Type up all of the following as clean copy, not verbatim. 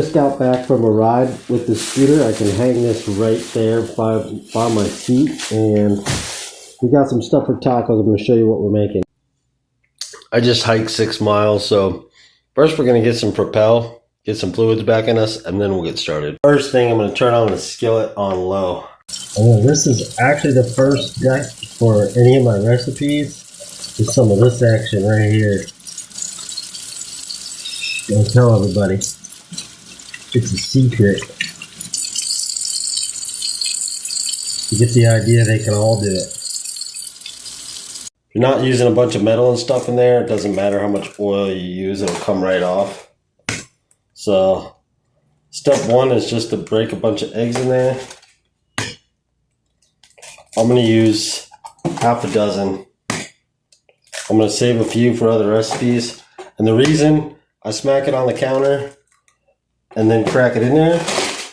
just got back from a ride with the scooter. I can hang this right there by my seat, and we got some stuff for tacos. I'm going to show you what we're making. I just hiked 6 miles, so first we're going to get some Propel, get some fluids back in us, and then we'll get started. First thing, I'm going to turn on the skillet on low. And this is actually the first step for any of my recipes. Is some of this action right here. Don't tell everybody. It's a secret. You get the idea, they can all do it. If you're not using a bunch of metal and stuff in there, it doesn't matter how much oil you use, it'll come right off. So, step one is just to break a bunch of eggs in there. I'm going to use half a dozen. I'm going to save a few for other recipes. And the reason I smack it on the counter and then crack it in there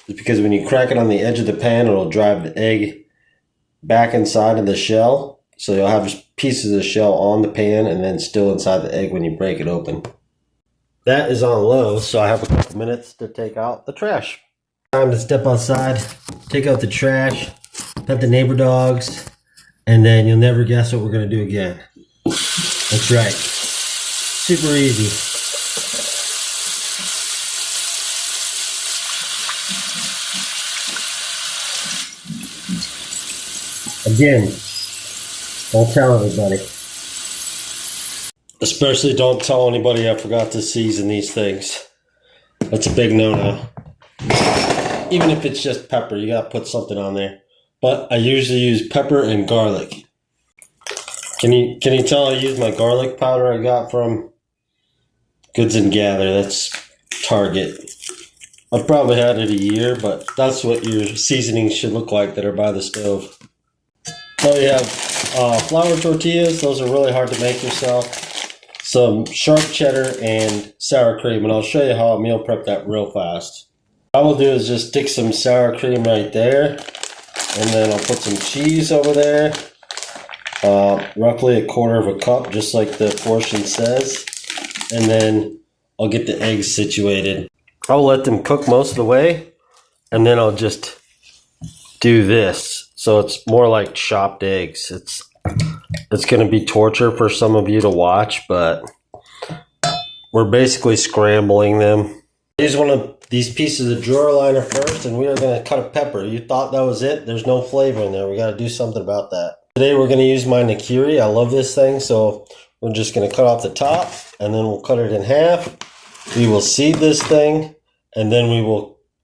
is because when you crack it on the edge of the pan, it'll drive the egg back inside of the shell. So you'll have pieces of the shell on the pan and then still inside the egg when you break it open. That is on low, so I have a couple minutes to take out the trash. Time to step outside, take out the trash, pet the neighbor dogs, and then you'll never guess what we're going to do again. That's right. Super easy. Again, don't tell everybody. Especially don't tell anybody I forgot to season these things. That's a big no-no. Even if it's just pepper, you gotta put something on there. But I usually use pepper and garlic. Can you tell I use my garlic powder I got from Goods and Gather? That's Target. I've probably had it a year, but that's what your seasonings should look like that are by the stove. So you have flour tortillas. Those are really hard to make yourself. Some sharp cheddar and sour cream, and I'll show you how I meal prep that real fast. What I will do is just stick some sour cream right there, and then I'll put some cheese over there, roughly 1/4 of a cup, just like the portion says, and then I'll get the eggs situated. I'll let them cook most of the way, and then I'll just do this. So it's more like chopped eggs. It's going to be torture for some of you to watch, but we're basically scrambling them. Use one of these pieces of drawer liner first, and we are going to cut a pepper. You thought that was it? There's no flavor in there. We got to do something about that. Today we're going to use my Nakiri. I love this thing, so we're just going to cut off the top, and then we'll cut it in half. We will seed this thing, and then we will